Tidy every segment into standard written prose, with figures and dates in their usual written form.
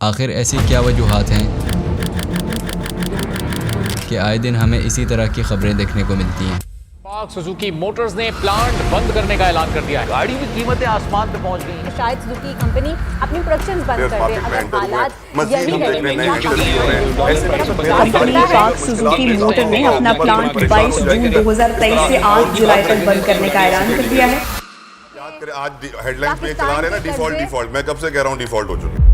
आखिर ऐसी क्या वजूहात हैं कि आए दिन हमें इसी तरह की खबरें देखने को मिलती हैं। पाक सुजुकी मोटर्स ने प्लांट बंद करने का ऐलान कर दिया है। गाड़ी की कीमतें आसमान पे पहुंच गई हैं। शायद सुजुकी कंपनी अपनी प्रोडक्शन बंद कर दे अगर हालात यही रहे। पाक सुजुकी मोटर ने अपना प्लांट 22 जून 2023 से 8 जुलाई तक बंद करने का ऐलान कर दिया है। आज हेडलाइंस पे चला रहे ना डिफॉल्ट मैं कब से कह रहा हूँ डिफॉल्ट हो चुकी है।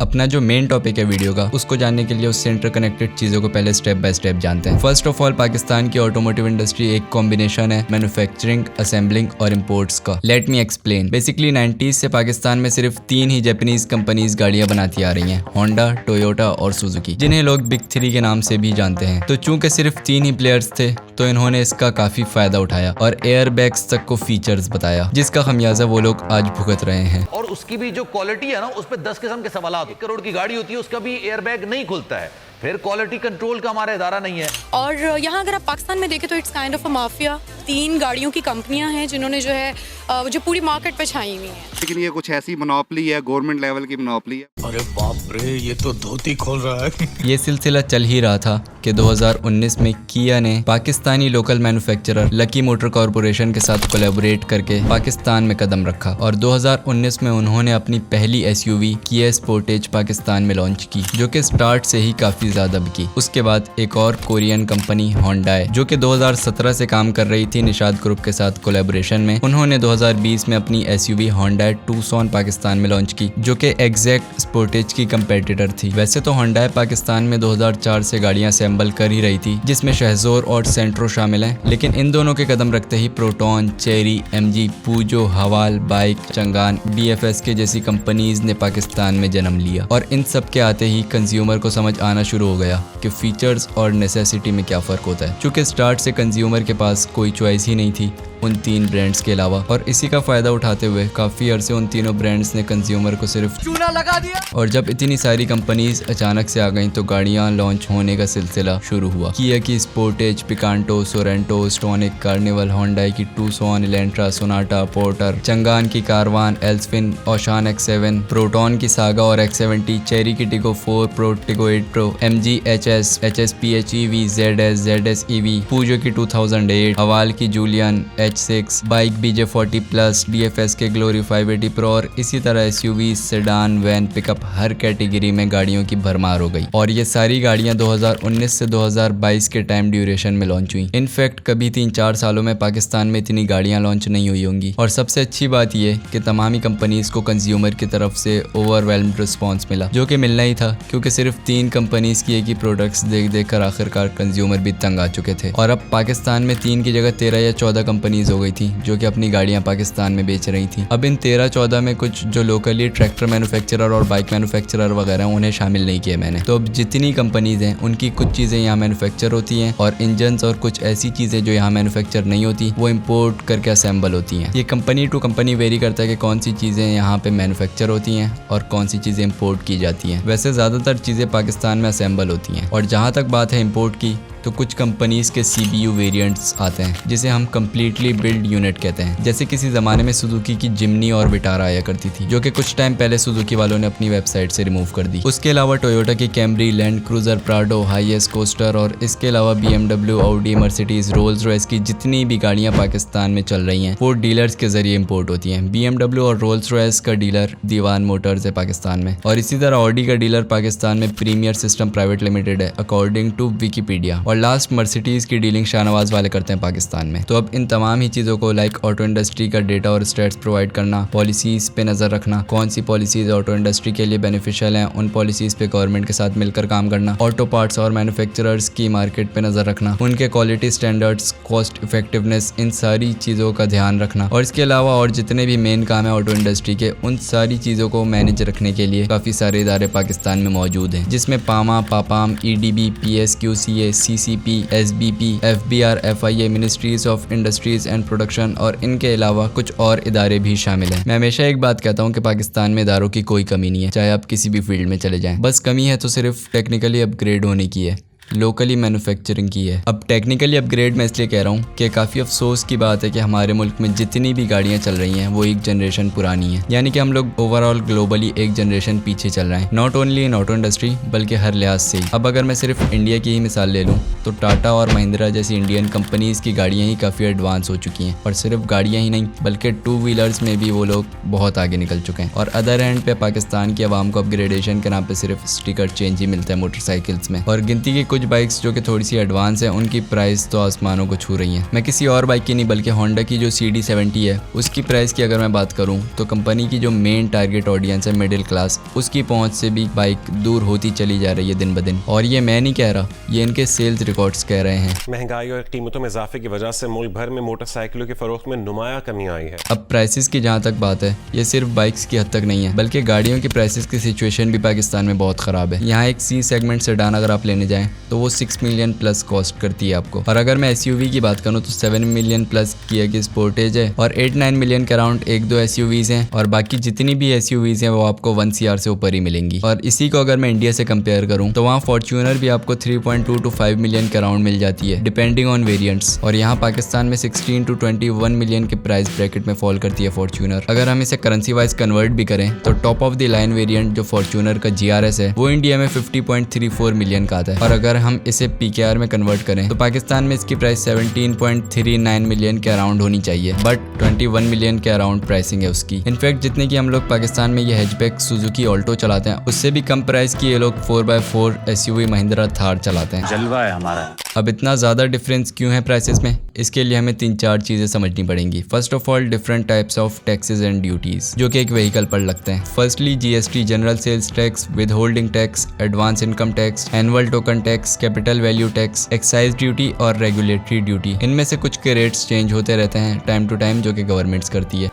अपना जो मेन टॉपिक है वीडियो का, उसको जानने के लिए उससे इंटरकनेक्टेड चीज़ों को पहले स्टेप बाय स्टेप जानते हैं। फर्स्ट ऑफ ऑल, पाकिस्तान की ऑटोमोटिव इंडस्ट्री एक कॉम्बिनेशन है मैन्युफैक्चरिंग, असेंबलिंग और इंपोर्ट्स का। Let me explain. Basically 90s से पाकिस्तान में सिर्फ 3 ही जापानीज कंपनीज गाड़ियां बनाती आ रही हैं, होंडा, टोयोटा और सुजुकी, जिन्हें लोग बिग 3 के नाम से भी जानते हैं। तो चूंकि सिर्फ 3 ही प्लेयर्स थे तो इन्होंने इसका काफी फायदा उठाया और एयर बैग्स तक को फीचर्स बताया, जिसका खमियाजा वो लोग आज भुगत रहे हैं। और उसकी भी जो क्वालिटी है ना, उस पर 10 किस्म के सवाल। 1 करोड़ की गाड़ी होती है, उसका भी एयरबैग नहीं खुलता है, फिर क्वालिटी कंट्रोल का हमारा इदारा नहीं है। और यहाँ अगर आप पाकिस्तान में देखें तो it's kind of a mafia. 3 गाड़ियों की कंपनियां हैं जिन्होंने जो है जो पूरी मार्केट पे छाई हुई हैं। लेकिन ये कुछ ऐसी मोनोपोली है, गवर्नमेंट लेवल की मोनोपोली है। अरे बाप रे, ये तो धोती खोल रहा है। ये सिलसिला चल ही रहा था कि 2019 में किया ने Pakistani local manufacturer lucky motor corporation के साथ कोलैबोरेट करके पाकिस्तान में कदम रखा और 2019 में उन्होंने अपनी पहली एसयूवी किया स्पोर्टेज पाकिस्तान में लॉन्च की, जो कि स्टार्ट से ही काफी ज्यादा बिकी। उसके बाद एक और कोरियन कंपनी होंडाई, जो कि 2017 से काम कर रही थी निशाद ग्रुप के साथ कोलैबोरेशन में, उन्होंने 2020 में अपनी एसयूवी होंडाई टूसॉन पाकिस्तान में लॉन्च की, जो कि एग्जैक्ट स्पोर्टेज की कंपेटिटर थी। वैसे तो होंडाई पाकिस्तान में 2004 से गाड़ियां असेंबल कर ही रही थी, जिसमें शहजोर और सेंट्रो शामिल हैं, लेकिन इन दोनों के कदम रखते ही प्रोटॉन, चेरी, एमजी, पूजो, हवाल, बाइक, चंगान, बीएफएस के जैसी कंपनीज ने पाकिस्तान में जन्म लिया। और इन सब के आते ही कंज्यूमर को समझ आना शुरू हो गया कि फीचर्स और नेसेसिटी में क्या फ़र्क होता है। चूँकि स्टार्ट से कंज्यूमर के पास कोई चॉइस ही नहीं थी उन 3 ब्रांड्स के अलावा, और इसी का फ़ायदा उठाते हुए काफ़ी अरसे उन तीनों ब्रांड्स ने कंज्यूमर को सिर्फ चूना लगा दिया। और जब इतनी सारी कंपनीज अचानक से आ गई तो गाड़ियाँ लॉन्च होने का सिलसिला शुरू हुआ। किया की Sportage, Picanto, Sorento, Stonic, Carnival, Hyundai की Tucson, Elantra, Sonata, Porter, Changan की कारवान, एल्सफिन, ओशान X7, प्रोटॉन की सागा और X70, चेरी की Tigor 4 pro, Tigor 8 pro, MG HS, HS PHEV, ZS, ZS EV, पूजो की 2008, हवाल की Julian H6, bike BJ40 plus, DFS के glory 580 pro और इसी तरह SUV, सेडान, वैन, पिकअप, हर कैटेगरी में गाड़ियों की भरमार हो गई। और ये सारी गाड़ियां 2019 से 2022 के टाइम ड्यूरेशन में लॉन्च हुई। इनफैक्ट कभी 3-4 सालों में पाकिस्तान में इतनी गाड़ियां लॉन्च नहीं हुई होंगी। और सबसे अच्छी बात ये कि तमाम ही कंपनीज को कंज्यूमर की तरफ से ओवरवेल्म्ड रिस्पॉन्स मिला, जो कि मिलना ही था, क्योंकि सिर्फ 3 कंपनीज की एक ही प्रोडक्ट्स देख देख कर आखिरकार कंज्यूमर भी तंग आ चुके थे। और अब पाकिस्तान में 3 की जगह 13 या 14 कंपनीज हो गई थी जो कि अपनी गाड़ियां पाकिस्तान में बेच रही थी। अब इन 13-14 में कुछ जो लोकली ट्रैक्टर मैन्युफैक्चरर और बाइक मैन्युफैक्चरर वगैरह उन्हें शामिल नहीं किया मैंने। तो अब जितनी कंपनीज हैं उनकी कुछ चीज़ें यहाँ मैन्युफैक्चर होती हैं और इंजन्स और कुछ ऐसी चीज़ें जो यहाँ मैन्युफैक्चर नहीं होती वो इम्पोर्ट करके असेंबल होती हैं। ये कंपनी टू कंपनी वेरी करता है कि कौन सी चीज़ें यहाँ पे मैन्युफैक्चर होती हैं और कौन सी चीज़ें इम्पोर्ट की जाती हैं। वैसे ज़्यादातर चीज़ें पाकिस्तान में असेंबल होती हैं। और जहाँ तक बात है इम्पोर्ट की, तो कुछ कंपनीज के CBU वेरिएंट्स आते हैं जिसे हम कम्प्लीटली बिल्ड यूनिट कहते हैं। जैसे किसी ज़माने में सुजुकी की जिमनी और विटारा आया करती थी, जो कि कुछ टाइम पहले सुजुकी वालों ने अपनी वेबसाइट से रिमूव कर दी। उसके अलावा टोयोटा की Camry, Land Cruiser, Prado, Hiace Coaster और इसके अलावा BMW, Audi, Mercedes, Rolls Royce की जितनी भी गाड़ियाँ पाकिस्तान में चल रही हैं वो डीलर्स के जरिए इम्पोर्ट होती हैं। BMW और रोल्स रॉयस का डीलर दीवान मोटर्स है पाकिस्तान में, और इसी तरह ऑडी का डीलर पाकिस्तान में प्रीमियर सिस्टम प्राइवेट लिमिटेड है अकॉर्डिंग टू विकीपीडिया। और लास्ट मर्सिडीज की डीलिंग शाहनवाज वाले करते हैं पाकिस्तान में। तो अब इन तमाम ही चीज़ों को लाइक ऑटो इंडस्ट्री का डेटा और स्टैट्स प्रोवाइड करना, पॉलिसीज पे नज़र रखना, कौन सी पॉलिसीज ऑटो इंडस्ट्री के लिए बेनिफिशियल हैं, उन पॉलिसीज पे गवर्नमेंट के साथ मिलकर काम करना, ऑटो पार्ट्स और मैन्युफैक्चरर्स की मार्केट पे नज़र रखना, उनके क्वालिटी स्टैंडर्ड्स, कॉस्ट इफेक्टिवनेस, इन सारी चीज़ों का ध्यान रखना। और इसके अलावा और जितने भी मेन काम है ऑटो इंडस्ट्री के, उन सारी चीज़ों को मैनेज रखने के लिए काफ़ी सारे इदारे पाकिस्तान में मौजूद हैं, जिसमें पामा, पापाम, EDB, PSQCA, CCP, SBP, FBR, FIA, ministries of industries and production और इनके अलावा कुछ और इदारे भी शामिल हैं। मैं हमेशा एक बात कहता हूँ कि पाकिस्तान में इदारों की कोई कमी नहीं है, चाहे आप किसी भी फील्ड में चले जाएं। बस कमी है तो सिर्फ टेक्निकली अपग्रेड होने की है। लोकली मैन्युफैक्चरिंग की है। अब टेक्निकली अपग्रेड मैं इसलिए कह रहा हूँ कि काफ़ी अफसोस की बात है कि हमारे मुल्क में जितनी भी गाड़ियाँ चल रही हैं वो एक जनरेशन पुरानी है, यानी कि हम लोग ओवरऑल ग्लोबली एक जनरेशन पीछे चल रहे हैं, not only in auto industry बल्कि हर लिहाज से ही। अब अगर मैं सिर्फ इंडिया की ही मिसाल ले लूँ तो टाटा और महिंद्रा जैसी इंडियन कंपनीज की गाड़ियाँ ही काफ़ी एडवांस हो चुकी हैं, और सिर्फ गाड़ियाँ ही नहीं बल्कि टू व्हीलर्स में भी वो लोग बहुत आगे निकल चुके हैं। और अदर हैंड पे पाकिस्तान की आवाम को अपग्रेडेशन के नाम पे सिर्फ स्टिकर चेंज ही मिलता है मोटरसाइकिल्स में, और गिनती की कुछ बाइक्स जो कि थोड़ी सी एडवांस है उनकी प्राइस तो आसमानों को छू रही है। मैं किसी और बाइक की नहीं बल्कि होंडा की जो CD70 है उसकी प्राइस की अगर मैं बात करूं तो कंपनी की जो मेन टारगेट ऑडियंस है मिडिल क्लास, उसकी पहुंच से भी बाइक दूर होती चली जा रही है दिन ब दिन। और ये मैं नहीं कह रहा, ये इनके सेल्स रिकॉर्ड्स कह रहे हैं। महंगाई और कीमतों में इजाफे की वजह से मुल्क भर में मोटरसाइकिलों के फरोख्त में नुमाया कमी आई है। अब प्राइसेस की जहाँ तक बात है, ये सिर्फ बाइक्स की हद तक नहीं है बल्कि गाड़ियों की प्राइसेस की सिचुएशन भी पाकिस्तान में बहुत ख़राब है। यहाँ एक C सेगमेंट सेडान अगर आप लेने जाएं तो वो 6 मिलियन प्लस कॉस्ट करती है आपको, और अगर मैं SUV की बात करूँ तो 7 मिलियन प्लस किया की स्पोर्टेज है, और 8-9 मिलियन के अराउंड 1-2 SUVs हैं, और बाकी जितनी भी SUVs हैं वो आपको 1 CR से ऊपर ही मिलेंगी। और इसी को अगर मैं इंडिया से कंपेयर करूँ तो वहाँ फॉर्च्यूनर भी आपको 3.2 to 5 मिलियन के अराउंड मिल जाती है डिपेंडिंग ऑन वेरिएंट्स, और यहाँ पाकिस्तान में 16 to 21 मिलियन के प्राइस ब्रैकेट में फॉल करती है फॉर्च्यूनर। अगर हम इसे करेंसी वाइज कन्वर्ट भी करें तो top of the line variant जो फॉर्च्यूनर का GRS है वो इंडिया में 50.34 मिलियन का आता है, और अगर हम इसे PKR में कन्वर्ट करें तो पाकिस्तान में इसकी प्राइस 17.39 मिलियन के अराउंड होनी चाहिए, बट 21 मिलियन के अराउंड प्राइसिंग है उसकी। इनफैक्ट जितने की हम लोग पाकिस्तान में ये हैचबैक सुजुकी ऑल्टो चलाते हैं उससे भी कम प्राइस की ये लोग 4x4 SUV महिंद्रा थार चलाते हैं। जलवा है हमारा। अब इतना ज़्यादा डिफरेंस क्यों है प्राइसेस में, इसके लिए हमें 3-4 चीज़ें समझनी पड़ेंगी। First of all different types of taxes and duties जो कि एक व्हीकल पर लगते हैं। Firstly GST general sales tax, withholding tax, advance income tax, annual token tax, capital value tax, excise duty और रेगुलेटरी ड्यूटी। इनमें से कुछ के रेट्स चेंज होते रहते हैं टाइम टू टाइम जो कि गवर्नमेंट्स करती है।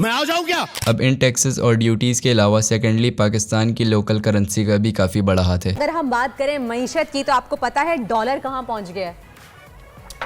मैं आ जाऊं क्या? अब इन टैक्सेस और ड्यूटीज़ के अलावा सेकेंडली पाकिस्तान की लोकल करेंसी का भी काफ़ी बड़ा हाथ है। अगर हम बात करें मईशत की तो आपको पता है डॉलर कहाँ पहुंच गया है?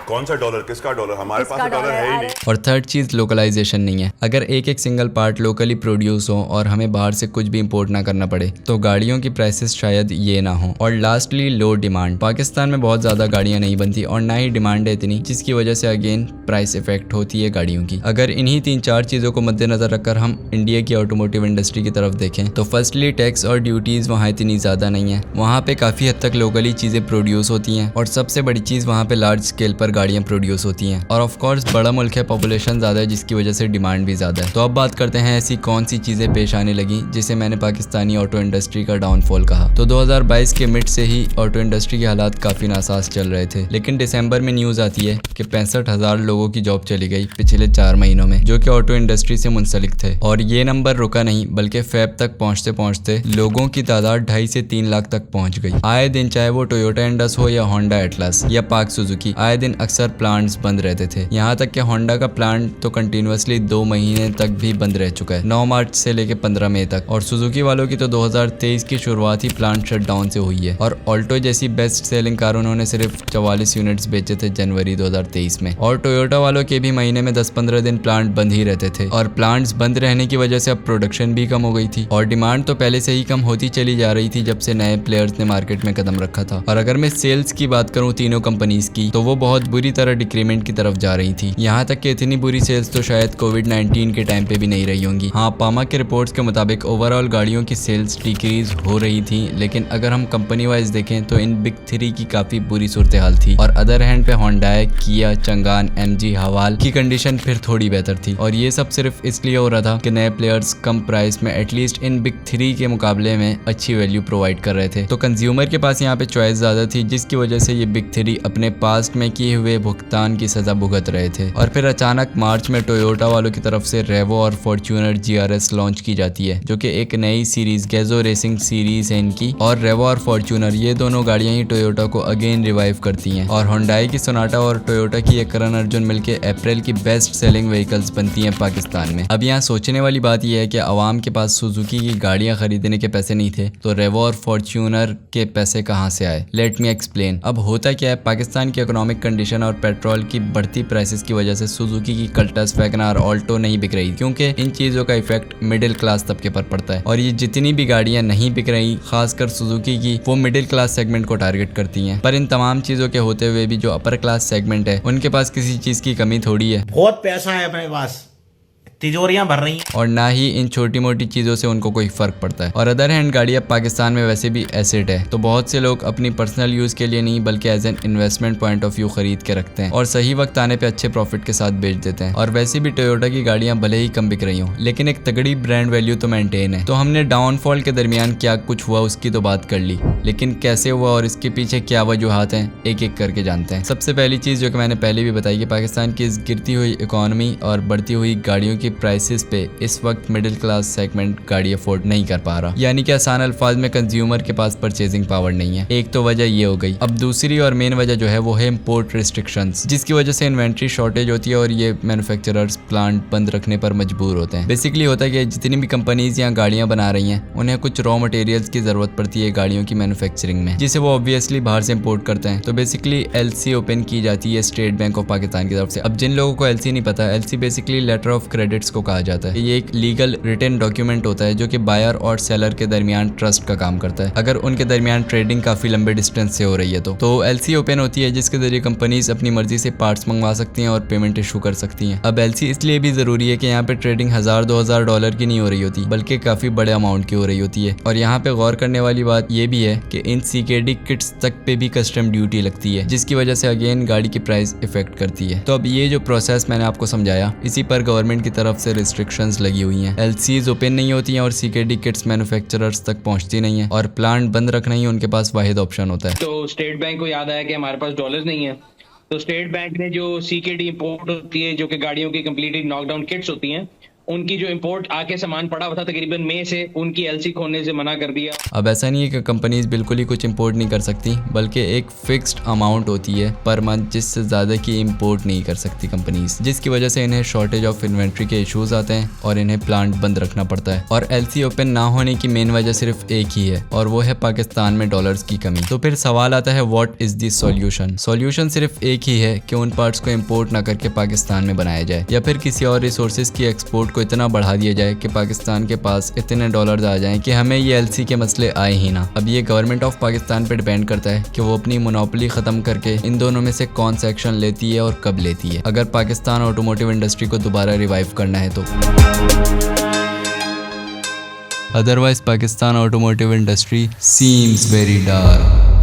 कौन सा डॉलर, किसका डॉलर? हमारे पास डॉलर है ही नहीं। और थर्ड चीज़ लोकलाइजेशन नहीं है। अगर एक सिंगल पार्ट लोकली प्रोड्यूस हो और हमें बाहर से कुछ भी इंपोर्ट ना करना पड़े तो गाड़ियों की प्राइसेस शायद ये ना हो। और लास्टली लो डिमांड। पाकिस्तान में बहुत ज़्यादा गाड़ियाँ नहीं बनती और ना ही डिमांड है इतनी, जिसकी वजह से अगेन प्राइस इफेक्ट होती है गाड़ियों की। अगर इन्हीं 3-4 चीज़ों को मद्देनजर रखकर हम इंडिया की ऑटोमोटिव इंडस्ट्री की तरफ देखें तो फर्स्टली टैक्स और ड्यूटीज़ वहाँ इतनी ज़्यादा नहीं है। वहाँ पे काफ़ी हद तक लोकली चीज़ें प्रोड्यूस होती हैं, और सबसे बड़ी चीज़ वहाँ पे लार्ज स्केल पर गाड़ियाँ प्रोड्यूस होती हैं। और ऑफ कोर्स बड़ा मुल्क है, पॉपुलेशन ज़्यादा है जिसकी वजह से डिमांड भी ज़्यादा है। तो अब बात करते हैं ऐसी कौन सी चीज़ें पेश आने लगी जिसे मैंने पाकिस्तानी ऑटो इंडस्ट्री का डाउनफॉल कहा। तो 2022 के मिड से ही ऑटो इंडस्ट्री के हालात काफ़ी नासाज चल रहे थे, लेकिन दिसंबर में न्यूज़ आती है कि 65,000 लोगों की जॉब चली गई पिछले 4 महीनों में जो कि ऑटो इंडस्ट्री से मुंसलिक थे। और ये नंबर रुका नहीं बल्कि फेब तक पहुँचते पहुँचते लोगों की तादाद 2.5 से 3 लाख तक पहुँच गई। आए दिन चाहे वो टोयोटा इंडस हो या होंडा एटलस या पाक सुजुकी, आए दिन अक्सर प्लांट्स बंद रहते थे। यहाँ तक कि होंडा का प्लांट तो कंटिन्यूअसली 2 महीने तक भी बंद रह चुका है, 9 मार्च से लेकर 15 मई तक। और सुजुकी वालों की तो 2023 की शुरुआत ही प्लांट शटडाउन से हुई है। और ऑल्टो जैसी बेस्ट सेलिंग कार उन्होंने सिर्फ 44 यूनिट्स बेचे थे जनवरी 2023 में। और टोयोटा वालों के भी महीने में 10-15 दिन प्लांट बंद ही रहते थे, और प्लांट्स बंद रहने की वजह से अब प्रोडक्शन भी कम हो गई थी और डिमांड तो पहले से ही कम होती चली जा रही थी जब से नए प्लेयर्स ने मार्केट में कदम रखा था। और अगर मैं सेल्स की बात करूँ तीनों कंपनीज की तो वो बहुत बुरी तरह डिक्रीमेंट की तरफ जा रही थी। यहाँ तक कि इतनी बुरी सेल्स तो शायद कोविड-19 के टाइम पे भी नहीं रही होंगी। हाँ, पामा के रिपोर्ट्स के मुताबिक ओवरऑल गाड़ियों की सेल्स डिक्रीज हो रही थी, लेकिन अगर हम कंपनी वाइज देखें तो इन बिग 3 की काफी बुरी सूरत हाल थी। और अदर हैंड पे होंडाई, किया, चंगान, MG, हवाल की कंडीशन फिर थोड़ी बेहतर थी। और ये सब सिर्फ इसलिए हो रहा था कि नए प्लेयर्स कम प्राइस में एटलीस्ट इन बिग 3 के मुकाबले में अच्छी वैल्यू प्रोवाइड कर रहे थे। तो कंज्यूमर के पास यहाँ पे चॉइस ज्यादा थी, जिसकी वजह से ये बिग 3 अपने पास्ट में किए हुए भुगतान की सजा भुगत रहे थे। और फिर अचानक मार्च में टोयोटा वालों की तरफ से रेवो और फॉर्च्यूनर GRS लॉन्च की जाती है, जो कि एक नई सीरीज गैजो रेसिंग सीरीज है इनकी। और रेवो और फॉर्च्यूनर ये दोनों गाड़ियां ही टोयोटा को अगेन रिवाइव करती हैं। और होंडाई की सोनाटा और टोयोटा की एक करण अर्जुन मिलके अप्रैल की बेस्ट सेलिंग व्हीकल्स बनती हैं पाकिस्तान में। अब यहाँ सोचने वाली बात यह है कि आवाम के पास सुजुकी की गाड़ियां खरीदने के पैसे नहीं थे, तो रेवो और फॉर्च्यूनर के पैसे कहाँ से आए? Let me explain. अब होता क्या है, पाकिस्तान की इकोनॉमिक कंडीशन इन्फ्लेशन और पेट्रोल की बढ़ती प्राइसेस की वजह से सुजुकी की कल्टस, वैगनआर, ऑल्टो नहीं बिक रही, क्योंकि इन चीजों का इफेक्ट मिडिल क्लास तबके पर पड़ता है। और ये जितनी भी गाड़ियां नहीं बिक रही, खासकर सुजुकी की, वो मिडिल क्लास सेगमेंट को टारगेट करती हैं। पर इन तमाम चीजों के होते हुए भी जो अपर क्लास सेगमेंट है, उनके पास किसी चीज की कमी थोड़ी है। बहुत पैसा है अपने पास, तिजोरियां भर रही हैं, और ना ही इन छोटी मोटी चीज़ों से उनको कोई फ़र्क पड़ता है। और अदर हैंड गाड़ी अब पाकिस्तान में वैसे भी एसेट है, तो बहुत से लोग अपनी पर्सनल यूज़ के लिए नहीं बल्कि as an investment point of view खरीद के रखते हैं और सही वक्त आने पे अच्छे प्रॉफिट के साथ बेच देते हैं। और वैसे भी टोयोटा की गाड़ियाँ भले ही कम बिक रही हों, लेकिन एक तगड़ी ब्रांड वैल्यू तो मेंटेन है। तो हमने डाउनफॉल के दरमियान क्या कुछ हुआ उसकी तो बात कर ली, लेकिन कैसे हुआ और इसके पीछे क्या वजूहात हैं, एक एक करके जानते हैं। सबसे पहली चीज़ जो कि मैंने पहले भी बताई कि पाकिस्तान की इस गिरती हुई इकोनॉमी और बढ़ती हुई गाड़ियों की प्राइसेस पे इस वक्त मिडिल क्लास सेगमेंट गाड़ी अफोर्ड नहीं कर पा रहा, यानी कि आसान अल्फाज में कंज्यूमर के पास परचेजिंग पावर नहीं है। एक तो वजह ये हो गई। अब दूसरी और मेन वजह जो है वो है इम्पोर्ट रिस्ट्रिक्शंस, जिसकी वजह से इन्वेंट्री शॉर्टेज होती है और ये मैन्युफैक्चरर्स प्लांट बंद रखने पर मजबूर होते हैं। बेसिकली होता है कि जितनी भी कंपनीज यहाँ गाड़ियाँ बना रही हैं, उन्हें कुछ रॉ मटेरियल्स की जरूरत पड़ती है गाड़ियों की मैन्युफैक्चरिंग में, जिसे वो ऑब्वियसली बाहर से इम्पोर्ट करते हैं। तो बेसिकली LC ओपन की जाती है स्टेट बैंक ऑफ पाकिस्तान की तरफ से। अब जिन लोगों को LC नहीं पता, LC basically letter of credits को कहा जाता है। ये एक लीगल रिटन डॉक्यूमेंट होता है जो कि बायर और सेलर के दरमियान ट्रस्ट का काम करता है, अगर उनके दरमियान ट्रेडिंग काफी लंबे डिस्टेंस से हो रही है तो LC ओपन होती है, जिसके जरिए कंपनीज अपनी मर्जी से पार्ट्स मंगवा सकती हैं और पेमेंट इशू कर सकती हैं। अब LC इसलिए भी जरूरी है कि यहाँ पे ट्रेडिंग $1000-2000 की नहीं हो रही होती, बल्कि काफी बड़े अमाउंट की हो रही होती है। और यहाँ पे गौर करने वाली बात ये भी है कि इन CKD किट्स तक पे भी कस्टम ड्यूटी लगती है, जिसकी वजह से अगेन गाड़ी की प्राइस इफेक्ट करती है। तो अब ये जो प्रोसेस मैंने आपको समझाया, इसी पर गवर्नमेंट की तरफ से रिस्ट्रिक्शंस लगी हुई हैं। LCs ओपन नहीं होती हैं और CKD किट्स मैन्युफैक्चरर्स तक पहुंचती नहीं है, और प्लांट बंद रखना ही उनके पास वाहिद ऑप्शन होता है। तो स्टेट बैंक को याद आया कि हमारे पास डॉलर्स नहीं है, तो स्टेट बैंक ने जो CKD इंपोर्ट होती है, जो कि गाड़ियों की कंप्लीटली नॉकडाउन किट्स होती हैं, उनकी जो इंपोर्ट आके सामान पड़ा हुआ था तकरीबन मई से, उनकी LC खोलने से मना कर दिया। अब ऐसा नहीं है कि कंपनीज बिल्कुल ही कुछ इंपोर्ट नहीं कर सकती, बल्कि एक फिक्स्ड अमाउंट होती है पर मंथ, जिससे ज़्यादा की इंपोर्ट नहीं कर सकती कंपनीज, जिसकी वजह से इन्हें शॉर्टेज ऑफ इन्वेंट्री के इश्यूज आते हैं और इन्हें प्लांट बंद रखना पड़ता है। और LC ओपन ना होने की मेन वजह सिर्फ एक ही है, और वो है पाकिस्तान में डॉलर्स की कमी। तो फिर सवाल आता है, what is the solution? Solution सिर्फ एक ही है कि उन पार्ट्स को इम्पोर्ट ना करके पाकिस्तान में बनाया जाए, या फिर किसी और रिसोर्सेज की एक्सपोर्ट को इतना बढ़ा दिया जाए कि पाकिस्तान के पास इतने डॉलर्स आ जाएं कि हमें ये LC के मसले आए ही ना। अब ये गवर्नमेंट ऑफ पाकिस्तान पे डिपेंड करता है कि वो अपनी मोनोपोली खत्म करके इन दोनों में से कौन सा एक्शन लेती है और कब लेती है, अगर पाकिस्तान ऑटोमोटिव इंडस्ट्री को दोबारा रिवाइव करना है तो। Otherwise Pakistan automotive industry seems very dark.